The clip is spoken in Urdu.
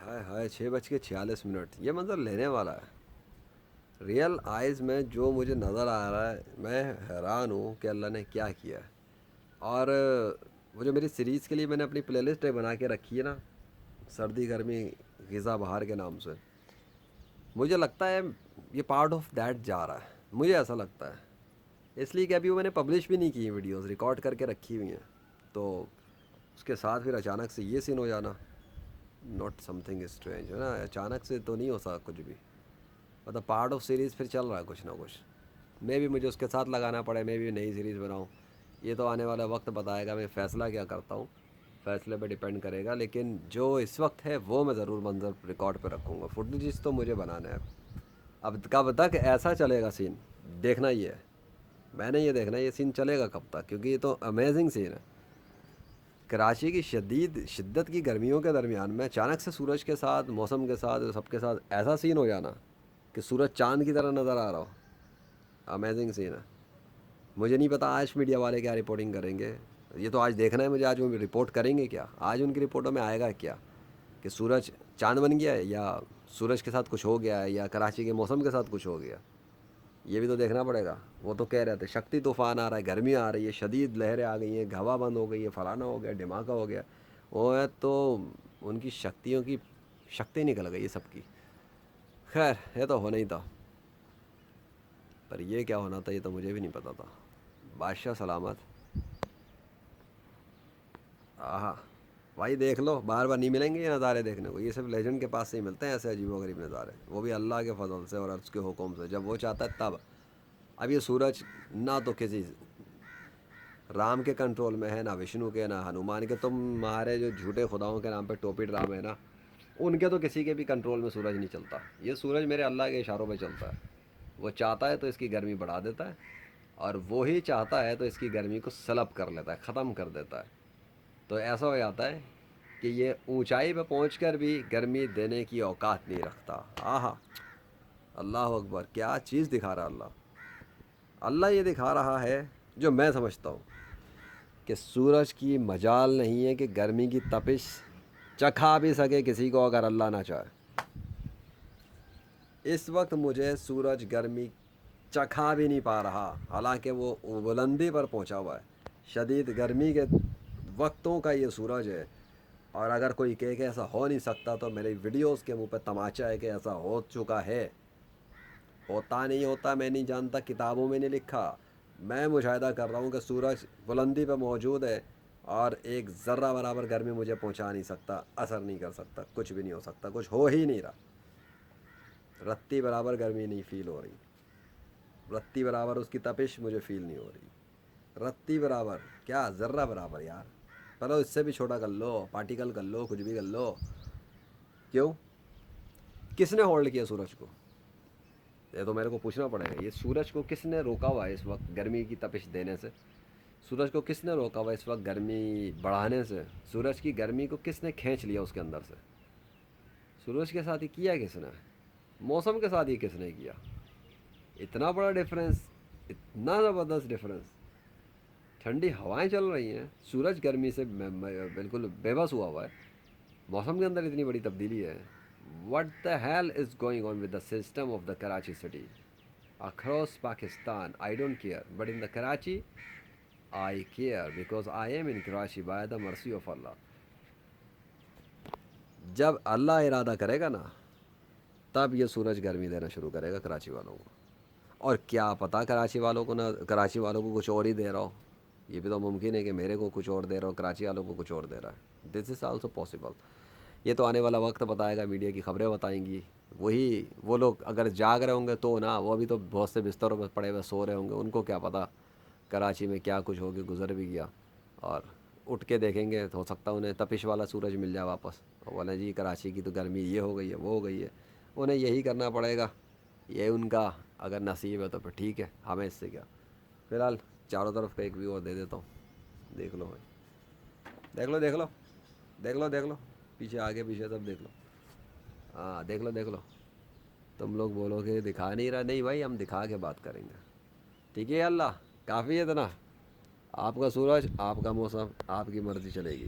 ہائے ہائے 6:46 یہ منظر لینے والا ہے ریئل آئیز میں جو مجھے نظر آ رہا ہے. میں حیران ہوں کہ اللہ نے کیا کیا ہے. اور وہ جو میری سیریز کے لیے میں نے اپنی پلے لسٹ بنا کے رکھی ہے نا، سردی گرمی غذا بہار کے نام سے، مجھے لگتا ہے یہ پارٹ آف دیٹ جا رہا ہے. مجھے ایسا لگتا ہے اس لیے کہ ابھی وہ میں نے پبلش بھی نہیں کی ہیں، ویڈیوز ریکارڈ کر کے رکھی ہوئی ہیں. تو اس کے ساتھ پھر اچانک سے یہ سین ہو جانا، ناٹ سم تھنگ اسٹرینج ہے نا. اچانک سے تو نہیں ہو سکتا کچھ بھی، مطلب پارٹ آف سیریز پھر چل رہا ہے کچھ نہ کچھ. میں بھی مجھے اس کے ساتھ لگانا پڑے، میں بھی نئی سیریز بناؤں. یہ تو آنے والا وقت بتائے گا میں فیصلہ کیا کرتا ہوں. فیصلے پہ ڈیپینڈ کرے گا، لیکن جو اس وقت ہے وہ میں ضرور منظر ریکارڈ پہ رکھوں گا. فوٹیجز تو مجھے بنانا ہے. اب کب تک ایسا چلے گا سین دیکھنا ہی ہے. میں نے یہ دیکھنا ہے یہ سین چلے گا کب تک، کیونکہ یہ تو امیزنگ سین ہے. کراچی کی شدت کی گرمیوں کے درمیان میں اچانک سے سورج کے ساتھ، موسم کے ساتھ، سب کے ساتھ ایسا سین ہو جانا کہ سورج چاند کی طرح نظر آ رہا ہو. امیزنگ سین ہے. مجھے نہیں پتا آج میڈیا والے کیا رپورٹنگ کریں گے. یہ تو آج دیکھنا ہے مجھے، آج وہ رپورٹ کریں گے کیا، آج ان کی رپورٹوں میں آئے گا کیا کہ سورج چاند بن گیا ہے، یا سورج کے ساتھ کچھ ہو گیا ہے، یا کراچی کے موسم کے ساتھ کچھ ہو گیا. یہ بھی تو دیکھنا پڑے گا. وہ تو کہہ رہے تھے شکتی طوفان آ رہا ہے، گرمی آ رہی ہے، شدید لہریں آ گئی ہیں، ہوا بند ہو گئی ہے، فلانا ہو گیا، دھماکہ ہو گیا. وہ ہے تو ان کی شکتیوں کی شکتی نکل گئی ہے سب کی. خیر یہ تو ہونا ہی تھا، پر یہ کیا ہونا تھا یہ تو مجھے بھی نہیں پتا تھا. بادشاہ سلامت. آہا بھائی دیکھ لو، بار بار نہیں ملیں گے یہ نظارے دیکھنے کو. یہ صرف لیجنڈ کے پاس سے ہی ملتے ہیں ایسے عجیب و غریب نظارے، وہ بھی اللہ کے فضل سے اور اس کے حکم سے، جب وہ چاہتا ہے تب. اب یہ سورج نہ تو کسی رام کے کنٹرول میں ہے، نہ وشنو کے، نہ ہنومان کے. تم ہمارے جو جھوٹے خداؤں کے نام پہ ٹوپی ڈرامے ہیں نا، ان کے تو کسی کے بھی کنٹرول میں سورج نہیں چلتا. یہ سورج میرے اللہ کے اشاروں پہ چلتا ہے. وہ چاہتا ہے تو اس کی گرمی بڑھا دیتا ہے، اور وہی چاہتا ہے تو اس کی گرمی کو سلب کر لیتا ہے، ختم کر دیتا ہے. تو ایسا ہو جاتا ہے کہ یہ اونچائی پہ پہنچ کر بھی گرمی دینے کی اوقات نہیں رکھتا. آہا اللہ اکبر، کیا چیز دکھا رہا اللہ. اللہ یہ دکھا رہا ہے جو میں سمجھتا ہوں کہ سورج کی مجال نہیں ہے کہ گرمی کی تپش چکھا بھی سکے کسی کو اگر اللہ نہ چاہے. اس وقت مجھے سورج گرمی چکھا بھی نہیں پا رہا، حالانکہ وہ بلندی پر پہنچا ہوا ہے. شدید گرمی کے وقتوں کا یہ سورج ہے. اور اگر کوئی کہے کہ ایسا ہو نہیں سکتا تو میری ویڈیوز کے منہ پہ تماچا ہے کہ ایسا ہو چکا ہے. ہوتا نہیں ہوتا میں نہیں جانتا، کتابوں میں نہیں لکھا. میں مشاہدہ کر رہا ہوں کہ سورج بلندی پہ موجود ہے، اور ایک ذرہ برابر گرمی مجھے پہنچا نہیں سکتا، اثر نہیں کر سکتا، کچھ بھی نہیں ہو سکتا، کچھ ہو ہی نہیں رہا. رتی برابر گرمی نہیں فیل ہو رہی. رتی برابر اس کی تپش مجھے فیل نہیں ہو رہی. رتی برابر کیا، ذرہ برابر یار. چلو اس سے بھی چھوٹا کر لو، پارٹیکل کر لو، کچھ بھی کر لو. کیوں؟ کس نے ہولڈ کیا سورج کو؟ یہ تو میرے کو پوچھنا پڑے گا. یہ سورج کو کس نے روکا ہوا ہے اس وقت گرمی کی تپش دینے سے؟ سورج کو کس نے روکا ہوا ہے اس وقت گرمی بڑھانے سے؟ سورج کی گرمی کو کس نے کھینچ لیا اس کے اندر سے؟ سورج کے ساتھ ہی کیا کس نے؟ موسم کے ساتھ ہی کس نے کیا؟ اتنا بڑا ڈفرینس، اتنا زبردست ڈفرینس. ٹھنڈی ہوائیں چل رہی ہیں، سورج گرمی سے بالکل بے بس ہوا ہوا ہے. موسم کے اندر اتنی بڑی تبدیلی ہے. What the hell is going on with the system of the Karachi city across Pakistan. I don't care, but in the Karachi I care because I am in Karachi by the mercy of اللہ. جب اللہ ارادہ کرے گا نا تب یہ سورج گرمی دینا شروع کرے گا کراچی والوں کو. اور کیا پتہ کراچی والوں کو نہ، کراچی والوں کو کچھ اور ہی دے رہا ہو. یہ بھی تو ممکن ہے کہ میرے کو کچھ اور دے رہا ہو، کراچی والوں کو کچھ اور دے رہا ہے. دس از آلسو پاسبل. یہ تو آنے والا وقت بتائے گا، میڈیا کی خبریں بتائیں گی. وہی وہ لوگ اگر جاگ رہے ہوں گے تو نا، وہ ابھی تو بہت سے بستروں پہ پڑے ہوئے سو رہے ہوں گے. ان کو کیا پتہ کراچی میں کیا کچھ ہو کے گزر بھی گیا. اور اٹھ کے دیکھیں گے تو ہو سکتا انہیں تپش والا سورج مل جائے واپس. اور بولیں جی کراچی کی تو گرمی یہ ہو گئی ہے، وہ ہو گئی ہے. انہیں یہی کرنا پڑے گا. یہ ان کا اگر نصیب ہے تو پھر ٹھیک ہے، ہمیں اس سے کیا. فی الحال چاروں طرف کا ایک ویو اور دے دیتا ہوں. دیکھ لو بھائی، دیکھ لو دیکھ لو دیکھ لو دیکھ لو، پیچھے آگے پیچھے سب دیکھ لو. ہاں دیکھ لو دیکھ لو. تم لوگ بولو کہ دکھا نہیں رہا، نہیں بھائی ہم دکھا کے بات کریں گے. ٹھیک ہے اللہ کافی ہے اتنا. آپ کا سورج، آپ کا موسم، آپ کی مرضی چلے گی.